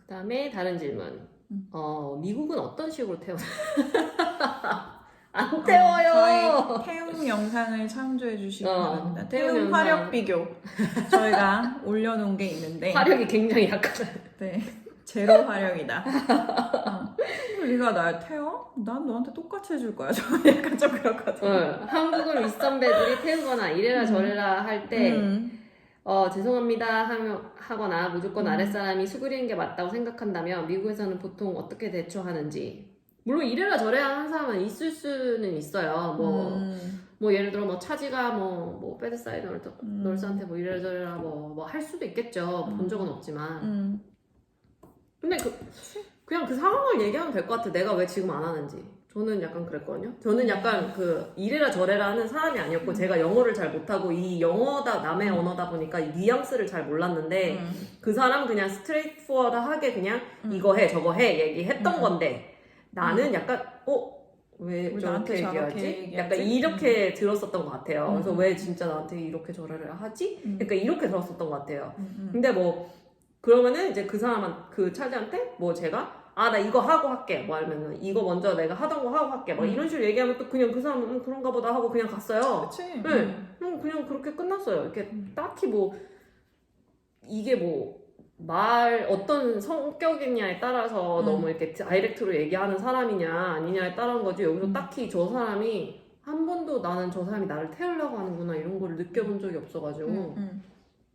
그다음에 다른 질문. 미국은 어떤 식으로 태워요? 안 태워요. 저희 태움 영상을 참조해 주시기 바랍니다. 태움 태움 영상. 화력 비교 저희가 올려놓은 게 있는데 화력이 굉장히 약하잖아요. 네, 제로 화력이다. 네가 날 태워? 난 너한테 똑같이 해줄 거야. 저 약간 좀 그렇거든요. 한국은 윗선배들이 태우거나 이래라 저래라 할 때 죄송합니다 하거나 무조건 아랫사람이 수그리는 게 맞다고 생각한다면 미국에서는 보통 어떻게 대처하는지. 물론 이래라 저래라 하는 사람은 있을 수는 있어요. 뭐 예를 들어 뭐 차지가 뭐 배드사이드 널스한테 뭐 이래라 저래라 뭐 할 수도 있겠죠. 본 적은 없지만. 근데 그냥 그 상황을 얘기하면 될 것 같아. 내가 왜 지금 안 하는지. 저는 약간 그랬거든요. 저는 약간 이래라 저래라 하는 사람이 아니었고, 제가 영어를 잘 못하고, 이 영어다, 남의 언어다 보니까 이 뉘앙스를 잘 몰랐는데, 그 사람은 그냥 스트레이트 포워드하게 그냥 이거 해, 저거 해, 얘기했던 건데, 나는 약간, 왜 저렇게 얘기하지? 약간 이렇게 들었었던 것 같아요. 그래서 왜 진짜 나한테 이렇게 저래라 하지? 그러니까 이렇게 들었었던 것 같아요. 근데 그러면은 이제 그 차지한테 제가 나 이거 하고 할게 뭐 아니면은 이거 먼저 내가 하던 거 하고 할게 막 이런 식으로 얘기하면 또 그냥 그 사람은 그런가 보다 하고 그냥 갔어요. 그치? 네. 그냥 그렇게 끝났어요. 이렇게 딱히 이게 어떤 성격이냐에 따라서 너무 이렇게 다이렉트로 얘기하는 사람이냐 아니냐에 따른 거지. 여기서 딱히 저 사람이 한 번도 나는 저 사람이 나를 태우려고 하는구나 이런 걸 느껴본 적이 없어가지고.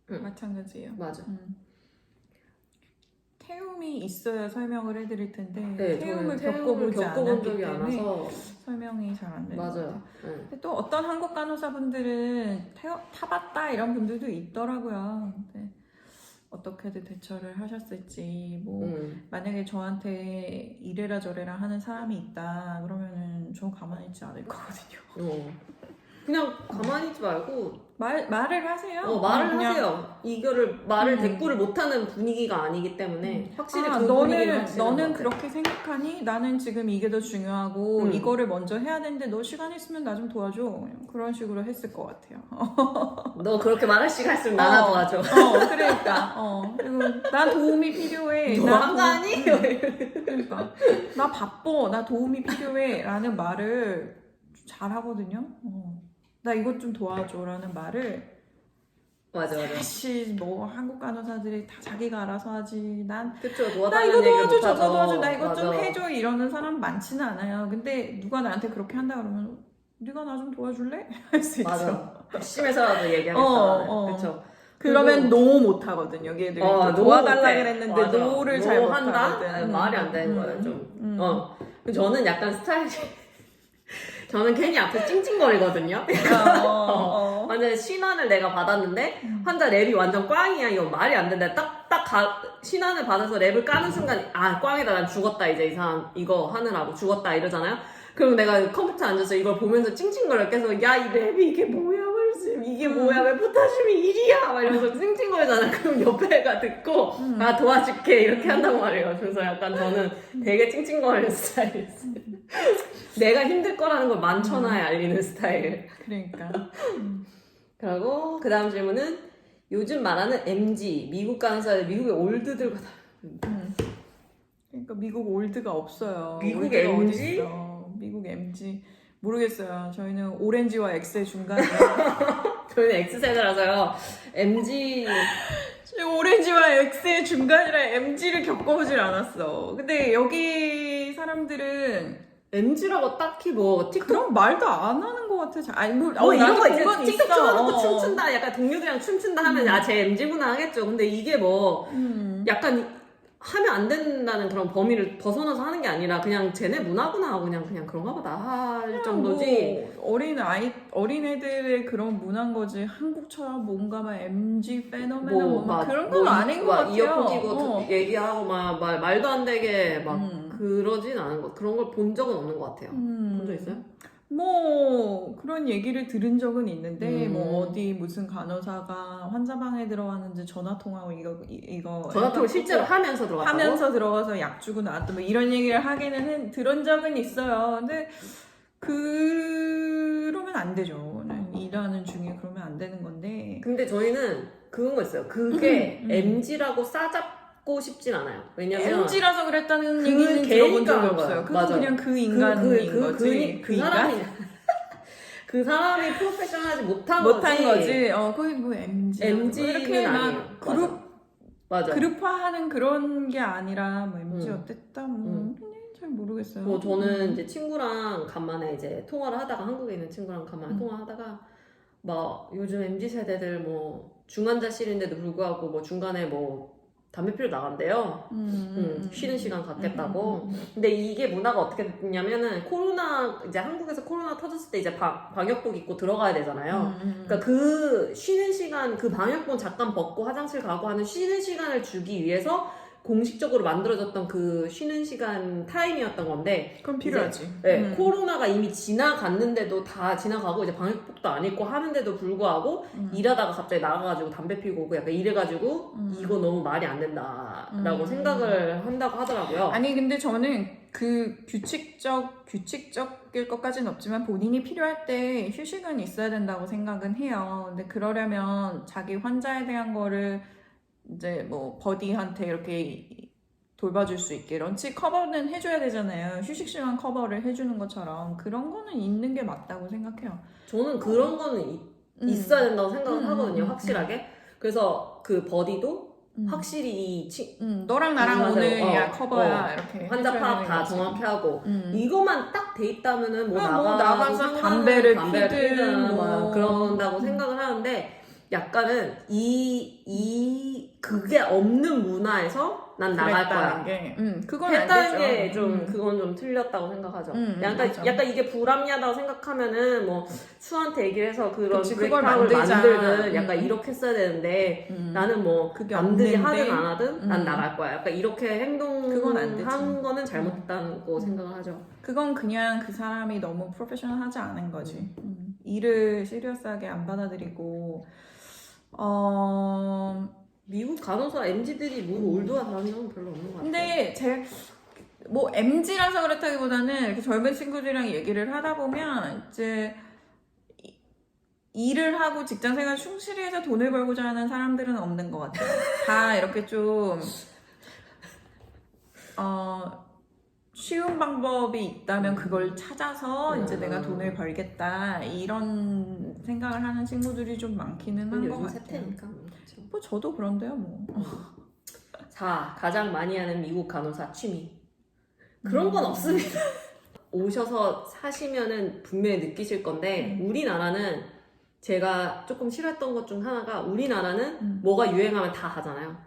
마찬가지예요. 맞아. 태움이 있어야 설명을 해드릴 텐데 네, 태움을 겪어본 겪어보지 적이 않았기 않아서 설명이 잘 안 되는 것 맞아요. 같아요. 네. 근데 또 어떤 한국 간호사분들은 타봤다 이런 분들도 있더라고요. 근데 어떻게든 대처를 하셨을지 만약에 저한테 이래라 저래라 하는 사람이 있다 그러면은 저 가만히 있지 않을 거거든요. 그냥 가만히 있지 말고 말을 하세요. 말을 그냥 하세요. 이거를 대꾸를 못하는 분위기가 아니기 때문에 확실히 그 너는 그렇게 생각하니? 나는 지금 이게 더 중요하고 이거를 먼저 해야 되는데 너 시간 있으면 나 좀 도와줘. 그런 식으로 했을 것 같아요. 너 그렇게 말할 시간 있으면 나나 도와줘. 그러니까. 그리고 난 도움이 필요해. 너 한 거 아니? 그러니까 나 바빠. 나 도움이 필요해. 라는 말을 잘 하거든요. 나 이것 좀 도와줘라는 말을 맞아. 사실 한국 간호사들이 다 자기가 알아서 하지. 나 그쵸. 이거 도와달라는 얘기를 도와줘, 못하죠. 저거 도와줘, 나 이거 맞아. 좀 해줘 이러는 사람 많지는 않아요. 근데 누가 나한테 그렇게 한다 그러면 네가 나 좀 도와줄래? 할 수 있죠. 맞아. 심해서라도 얘기하겠다. 그쵸. 그러면 노 못하거든요. 얘들이 도와달라 그랬는데 맞아. 노를 잘 못하거든. 한다? 말이 안 되는 거예요. 좀. 저는 약간 스타일이 저는 괜히 앞에 찡찡거리거든요. 완전 신환을 내가 받았는데 환자 랩이 완전 꽝이야. 이거 말이 안 된다. 신환을 받아서 랩을 까는 순간 꽝이다. 난 죽었다. 이제 이 사람 이거 하느라고 죽었다 이러잖아요. 그럼 내가 컴퓨터에 앉아서 이걸 보면서 찡찡거려. 계속 이 랩이 이게 뭐야? 이게 뭐야? 왜 포타슘이 1이야? 막 이러면서 찡찡거리잖아. 그럼 옆에 애가 듣고 도와줄게 이렇게 한단 말이에요. 그래서 약간 저는 되게 찡찡거리는 스타일이었어요. 내가 힘들 거라는 걸 만천하에 알리는 스타일. 그러니까. 그리고 그 다음 질문은 요즘 말하는 MG 미국 간호사들 미국의 올드들과 그러니까 미국 올드가 없어요. 미국 올드가 MG? 어딨어. 미국 MG 모르겠어요. 저희는 오렌지와 X의 중간이에요. 저희는 X세대라서요. MG 오렌지와 X의 중간이라 MG를 겪어보질 않았어. 근데 여기 사람들은 MG라고 딱히 그런 말도 안 하는 것 같아. 이런 거 이제 건 틱톡 있어. 틀어놓고 춤춘다 약간 동료들이랑 춤춘다 하면 제 MG구나 하겠죠. 근데 이게 약간 하면 안 된다는 그런 범위를 벗어나서 하는 게 아니라 그냥 쟤네 문화구나 하고 그냥 그런가 보다 할 정도지. 어린애들의 그런 문화인 거지. 한국처럼 뭔가 막 MG 페노메논 그런 건 아닌 것 같아요. 이어폰 끼고 얘기하고 말도 안 되게 그러진 않은 것. 그런 걸 본 적은 없는 것 같아요. 본 적 있어요? 그런 얘기를 들은 적은 있는데 어디 무슨 간호사가 환자방에 들어왔는지 전화통화하고 이거 전화통화 실제로 하면서 들어갔다고? 하면서 들어가서 약 주고 나왔다 이런 얘기를 하기는 들은 적은 있어요. 근데 그러면 안 되죠. 일하는 중에 그러면 안 되는 건데. 근데 저희는 그런 거 있어요. 그게 MG라고 받고 싶진 않아요. 왜냐면 MG라서 그랬다는 그 얘기는 들어본 걔니까 적이 하는 없어요. 거야. 그건 맞아. 그냥 그 인간인 거지. 그 사람이 그 사람이 프로페셔널하지 못한 거지. 거의 뭐 MG는 이렇게 막 그룹 맞아. 그룹화하는 그런 게 아니라 뭐 MG 어땠다 뭐 잘 모르겠어요. 저는 이제 친구랑 간만에 이제 통화를 하다가 한국에 있는 친구랑 간만에 통화하다가 막 요즘 MZ 세대들 뭐 중환자실인데도 불구하고 뭐 중간에 뭐 담배 피러 나간대요. 쉬는 시간 갖겠다고. 근데 이게 문화가 어떻게 됐냐면은 코로나 이제 한국에서 코로나 터졌을 때 이제 방역복 입고 들어가야 되잖아요. 그러니까 그 쉬는 시간 그 방역복 잠깐 벗고 화장실 가고 하는 쉬는 시간을 주기 위해서 공식적으로 만들어졌던 그 쉬는 시간 타임이었던 건데 그럼 필요하지. 네, 코로나가 이미 지나갔는데도 다 지나가고 이제 방역복도 안 입고 하는데도 불구하고 일하다가 갑자기 나가가지고 담배 피고 오고 약간 이래가지고 이거 너무 말이 안 된다라고 생각을 한다고 하더라고요. 아니 근데 저는 그 규칙적일 것까지는 없지만 본인이 필요할 때 휴식은 있어야 된다고 생각은 해요. 근데 그러려면 자기 환자에 대한 거를 이제 뭐 버디한테 이렇게 돌봐줄 수 있게 런치 커버는 해줘야 되잖아요. 휴식 시간 커버를 해주는 것처럼 그런 거는 있는 게 맞다고 생각해요. 저는 그런 거는 있어야 된다고 생각을 하거든요. 확실하게. 그래서 그 버디도 확실히 너랑 나랑 맞아요. 오늘 야 커버야 이렇게 환자 해줘야 파악 되는 다 거지. 정확히 하고 이거만 딱 돼 있다면은 뭐 나가서 담배를 피든 뭐 그런다고 생각을 하는데 약간은 그게 없는 문화에서 난 나갈 거야. 그건 했다는 게 좀 그건 좀 틀렸다고 생각하죠. 약간 이게 불합리하다고 생각하면은 뭐 수한테 얘기를 해서 그런 브레이크아웃을 만들든 약간 이렇게 했어야 되는데 나는 뭐 남들이 하든 안 하든 난 나갈 거야. 약간 이렇게 행동한 거는 잘못됐다고 생각을 하죠. 그건 그냥 그 사람이 너무 프로페셔널하지 않은 거지. 일을 시리어스하게 안 받아들이고 미국 간호사 MZ들이 뭐 올드하다 하는 건 별로 없는 것 같아요. 근데 제가 뭐 MZ라서 그렇다기보다는 이렇게 젊은 친구들이랑 얘기를 하다 보면 이제 일을 하고 직장 생활 충실히 해서 돈을 벌고자 하는 사람들은 없는 것 같아요. 다 이렇게 좀 쉬운 방법이 있다면 그걸 찾아서 이제 내가 돈을 벌겠다 이런 생각을 하는 친구들이 좀 많기는 한 것 같아요. 세태니까. 뭐 저도 그런데요 뭐. 자, 가장 많이 하는 미국 간호사 취미. 그런 건 없습니다. 오셔서 사시면은 분명히 느끼실 건데 우리나라는 제가 조금 싫었던 것 중 하나가 우리나라는 뭐가 유행하면 다 하잖아요.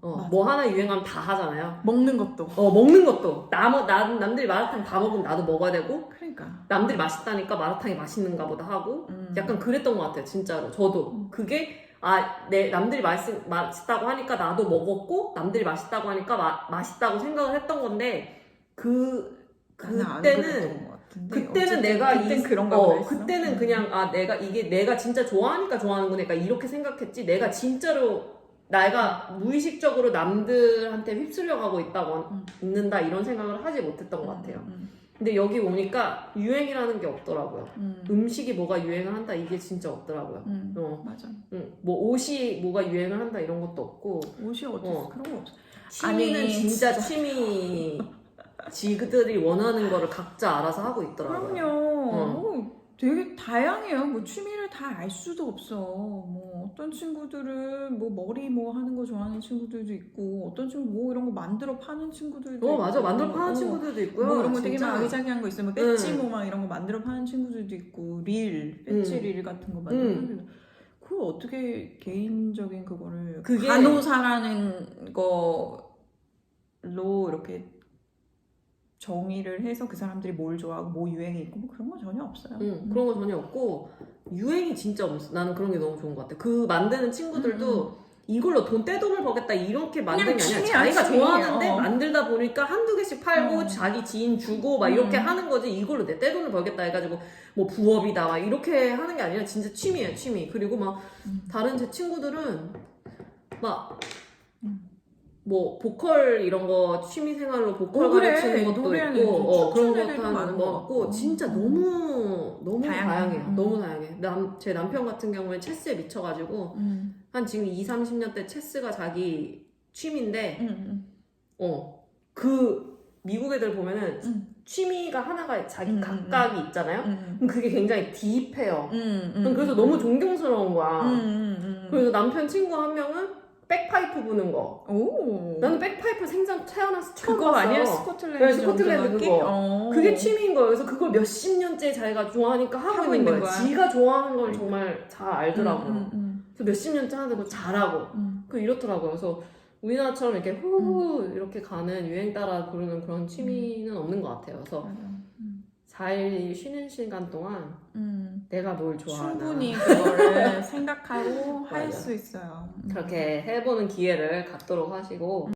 뭐 하나 유행하면 다 하잖아요. 먹는 것도. 먹는 것도. 남들이 마라탕 다 먹으면 나도 먹어야 되고. 그러니까. 남들이 맛있다니까 마라탕이 맛있는가 보다 하고. 약간 그랬던 것 같아요, 진짜로. 저도. 그게, 남들이 맛있다고 하니까 나도 먹었고, 남들이 맛있다고 하니까 맛있다고 생각을 했던 건데, 그때는 그런가 보다. 그때는 그냥, 내가 진짜 좋아하니까 좋아하는구나. 그러니까 이렇게 생각했지. 내가 진짜로 내가 무의식적으로 남들한테 휩쓸려 가고 있는다 이런 생각을 하지 못했던 것 같아요. 근데 여기 오니까 유행이라는 게 없더라고요. 음식이 뭐가 유행을 한다 이게 진짜 없더라고요. 맞아. 뭐 옷이 뭐가 유행을 한다 이런 것도 없고. 옷이 어딨어? 그런 거 없어. 취미는 진짜 취미 지그들이 원하는 거를 각자 알아서 하고 있더라고요. 그럼요. 되게 다양해요. 뭐 취미를 다 알 수도 없어. 뭐 어떤 친구들은 뭐 머리 뭐 하는 거 좋아하는 친구들도 있고, 어떤 친구 뭐 이런 거 만들어 파는 친구들도 있고. 맞아. 만들어 파는 친구들도 있고요. 뭐 이런 거 진짜. 되게 막 아기자기한 거 있어요. 뭐 배지 뭐 막 이런 거 만들어 파는 친구들도 있고, 배지 릴 같은 거 만들어 파는 친구들. 그걸 어떻게 개인적인 그거를 간호사라는 거로 이렇게 정의를 해서 그 사람들이 뭘 좋아하고 뭐 유행이 있고 뭐 그런 거 전혀 없어요. 그런 거 전혀 없고 유행이 진짜 없어. 나는 그런 게 너무 좋은 것 같아. 그 만드는 친구들도 이걸로 떼돈을 벌겠다 이렇게 만드는 게 아니라 자기가 좋아하는데 만들다 보니까 한두 개씩 팔고 자기 지인 주고 막 이렇게 하는 거지. 이걸로 내 떼돈을 벌겠다 해가지고 뭐 부업이다 막 이렇게 하는 게 아니라 진짜 취미예요, 취미. 그리고 막 다른 제 친구들은 막 뭐 보컬 이런 거 취미생활로 보컬 가르치는 것도 있고 그런 것도 하는 거 같고 진짜 너무 다양해요. 너무 다양해. 제 남편 같은 경우에 체스에 미쳐가지고 한 지금 20-30년 대 체스가 자기 취미인데 음. 그 미국 애들 보면은 취미가 하나가 자기 각각이 있잖아요. 그럼 그게 굉장히 딥해요. 그래서 너무 존경스러운 거야. 그래서 남편 친구 한 명은 백파이프 부는 거. 오. 나는 백파이프 생전 태어나서 처음 그거 봤어요. 아니에요? 스코틀랜드 네, 스코틀랜드 정전악기? 그거. 그게 취미인 거예요. 그래서 그걸 몇십 년째 자기가 좋아하니까 하고 있는 거예요. 거야. 지가 좋아하는 걸 정말 잘 알더라고요. 음. 그래서 몇십 년째 하는 거 잘하고. 그 이렇더라고요. 그래서 우리나라처럼 이렇게 후후 이렇게 가는 유행 따라 부르는 그런 취미는 없는 것 같아요. 그래서 4일 쉬는 시간 동안 내가 뭘 좋아하나 충분히 그거를 생각하고 할 맞아. 수 있어요. 그렇게 해보는 기회를 갖도록 하시고